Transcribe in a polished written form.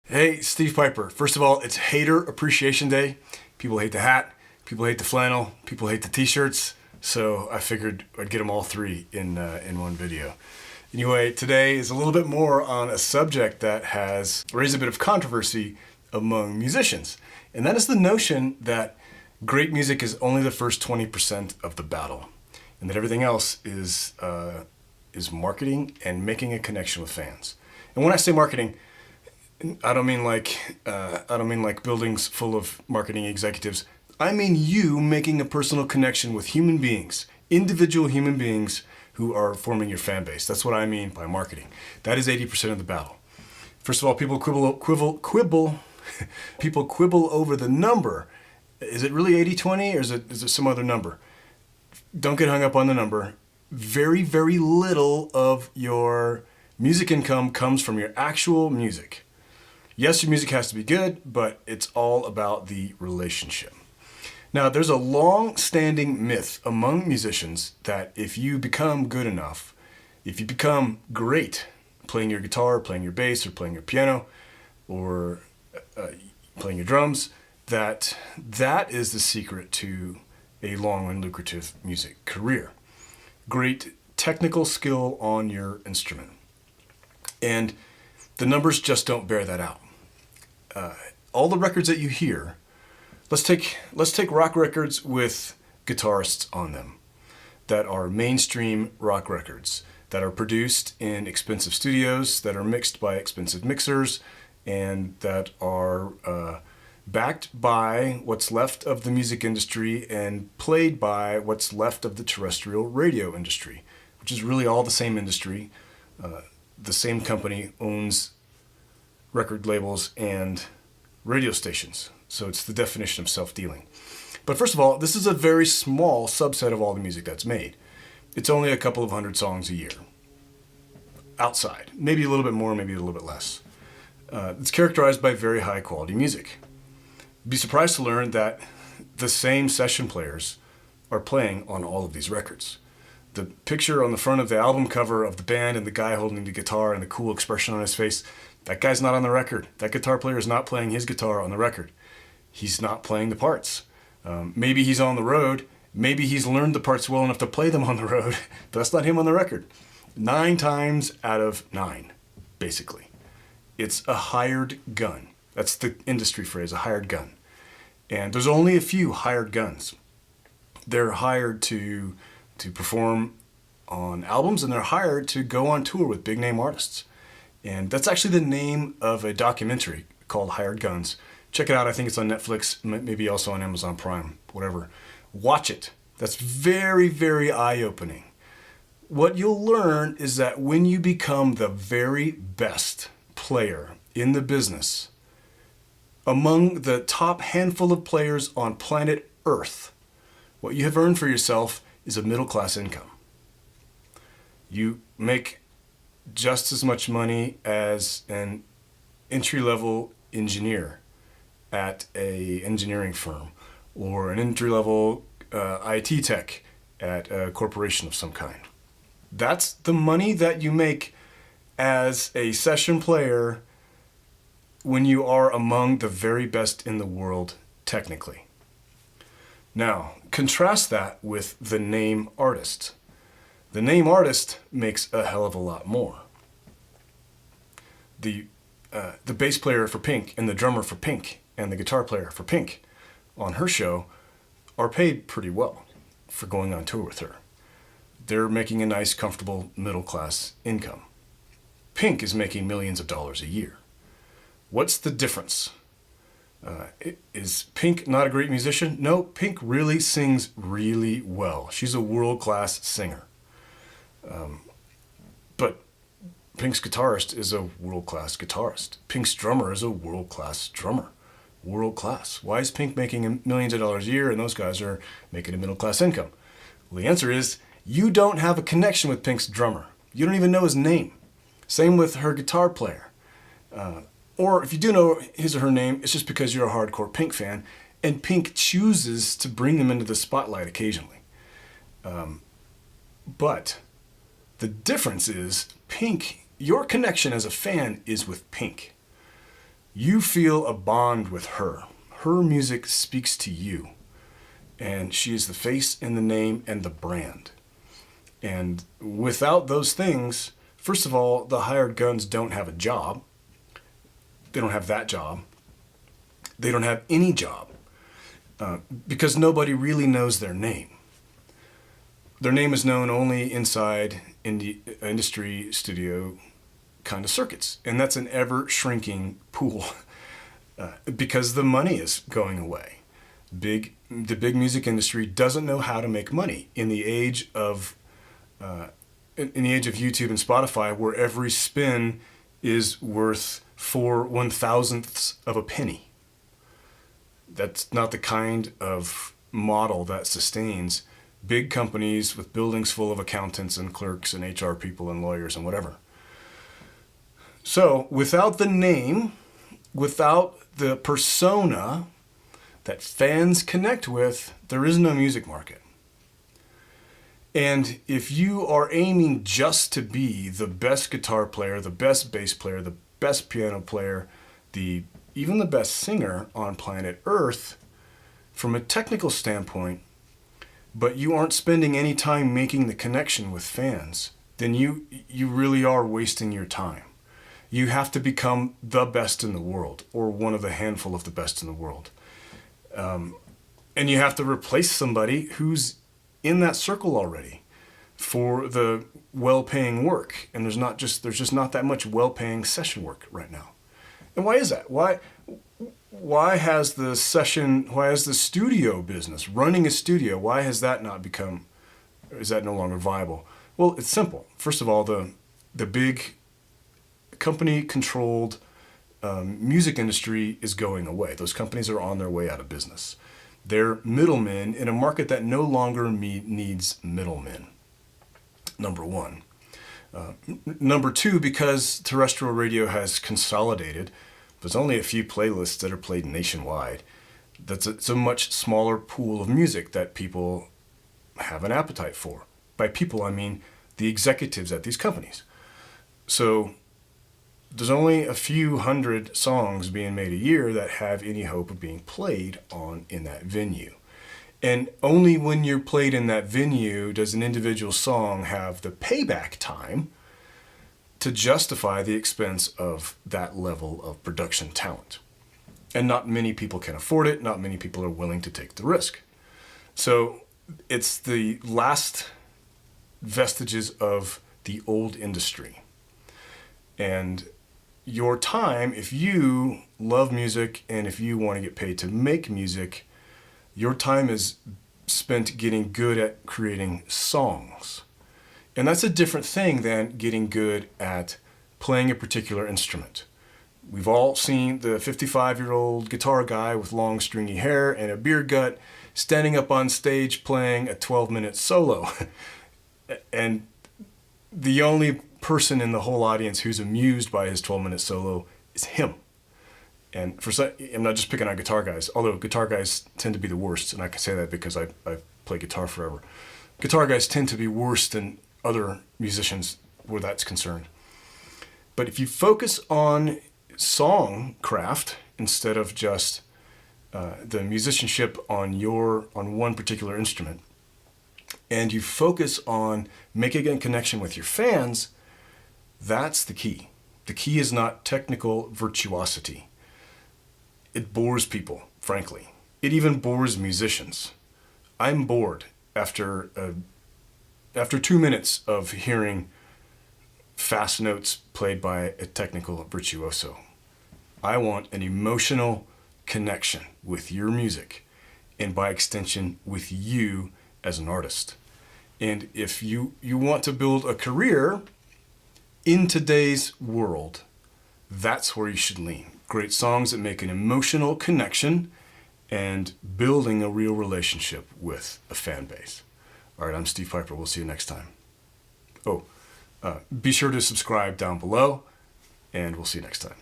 Hey, Steve Piper. First of all, it's Hater Appreciation Day. People hate the hat, people hate the flannel, people hate the t-shirts. So I figured I'd get them all three in one video. Anyway, today is a little bit more on a subject that has raised a bit of controversy among musicians. And that is the notion that great music is only the first 20% of the battle. And that everything else is marketing and making a connection with fans. And when I say marketing, I don't mean like buildings full of marketing executives. I mean you making a personal connection with human beings, individual human beings who are forming your fan base. That's what I mean by marketing. That is 80% of the battle. First of all, people quibble people quibble over the number. Is it really 80-20 or is it some other number? Don't get hung up on the number. Very, very little of your music income comes from your actual music. Yes, your music has to be good, but it's all about the relationship. Now, there's a long-standing myth among musicians that if you become good enough, if you become great playing your guitar, playing your bass, or playing your piano, or playing your drums, that is the secret to a long and lucrative music career. Great technical skill on your instrument. And the numbers just don't bear that out. All the records that you hear, let's take rock records with guitarists on them that are mainstream rock records that are produced in expensive studios, that are mixed by expensive mixers, and that are backed by what's left of the music industry and played by what's left of the terrestrial radio industry, which is really all the same industry. The same company owns record labels and radio stations. So it's the definition of self-dealing. But first of all, this is a very small subset of all the music that's made. It's only a couple of hundred songs a year. Outside. Maybe a little bit more, maybe a little bit less. It's characterized by very high quality music. You'd be surprised to learn that the same session players are playing on all of these records. The picture on the front of the album cover of the band and the guy holding the guitar and the cool expression on his face, that guy's not on the record. That guitar player is not playing his guitar on the record. He's not playing the parts. Maybe he's on the road. Maybe he's learned the parts well enough to play them on the road, but that's not him on the record. 9 times out of 9, basically. It's a hired gun. That's the industry phrase, a hired gun. And there's only a few hired guns. They're hired to perform on albums, and they're hired to go on tour with big name artists. And that's actually the name of a documentary called Hired Guns. Check it out. I think it's on Netflix, maybe also on Amazon Prime, whatever. Watch it. That's very, very eye-opening. What you'll learn is that when you become the very best player in the business, among the top handful of players on planet Earth, what you have earned for yourself is a middle-class income. You make just as much money as an entry-level engineer at an engineering firm or an entry-level IT tech at a corporation of some kind. That's the money that you make as a session player when you are among the very best in the world technically. Now, contrast that with the name artist. The name artist makes a hell of a lot more. The bass player for Pink and the drummer for Pink and the guitar player for Pink on her show are paid pretty well for going on tour with her. They're making a nice, comfortable, middle-class income. Pink is making millions of dollars a year. What's the difference? Is Pink not a great musician? No, Pink really sings really well. She's a world-class singer. But Pink's guitarist is a world-class guitarist. Pink's drummer is a world-class drummer. World-class. Why is Pink making millions of dollars a year and those guys are making a middle-class income? Well, the answer is you don't have a connection with Pink's drummer. You don't even know his name. Same with her guitar player. Or if you do know his or her name, it's just because you're a hardcore Pink fan and Pink chooses to bring them into the spotlight occasionally. But the difference is Pink, your connection as a fan is with Pink. You feel a bond with her. Her music speaks to you. And she is the face and the name and the brand. And without those things, first of all, the hired guns don't have a job. They don't have that job. They don't have any job because nobody really knows their name. Their name is known only inside industry studio kind of circuits. And that's an ever shrinking pool because the money is going away. The big music industry doesn't know how to make money in the age of YouTube and Spotify, where every spin is worth 4/1000ths of a penny. That's not the kind of model that sustains big companies with buildings full of accountants and clerks and HR people and lawyers and whatever. So without the name, without the persona that fans connect with, there is no music market. And if you are aiming just to be the best guitar player, the best bass player, the best piano player, even the best singer on planet Earth, from a technical standpoint, but you aren't spending any time making the connection with fans, then you really are wasting your time. You have to become the best in the world, or one of the handful of the best in the world. And you have to replace somebody who's in that circle already for the well-paying work. And there's just not that much well-paying session work right now. And why is that? Why has the studio business, running a studio, why has that is that no longer viable? Well, it's simple. First of all, the big company-controlled music industry is going away. Those companies are on their way out of business. They're middlemen in a market that no longer needs middlemen, number one. Number two, because terrestrial radio has consolidated, there's only a few playlists that are played nationwide. It's a much smaller pool of music that people have an appetite for. By people, I mean the executives at these companies. So there's only a few hundred songs being made a year that have any hope of being played in that venue. And only when you're played in that venue does an individual song have the payback time to justify the expense of that level of production talent. And not many people can afford it. Not many people are willing to take the risk. So it's the last vestiges of the old industry. And your time, if you love music and if you want to get paid to make music, your time is spent getting good at creating songs. And that's a different thing than getting good at playing a particular instrument. We've all seen the 55-year-old guitar guy with long stringy hair and a beer gut standing up on stage playing a 12-minute solo. And the only person in the whole audience who's amused by his 12-minute solo is him. And I'm not just picking on guitar guys, although guitar guys tend to be the worst, and I can say that because I've played guitar forever. Guitar guys tend to be worse than other musicians where that's concerned. But if you focus on songcraft instead of just the musicianship on one particular instrument, and you focus on making a connection with your fans, that's the key. The key is not technical virtuosity. It bores people, frankly. It even bores musicians. I'm bored after 2 minutes of hearing fast notes played by a technical virtuoso. I want an emotional connection with your music, and by extension with you as an artist. And if you want to build a career in today's world, that's where you should lean. Great songs that make an emotional connection and building a real relationship with a fan base. All right, I'm Steve Piper. We'll see you next time. Be sure to subscribe down below, and we'll see you next time.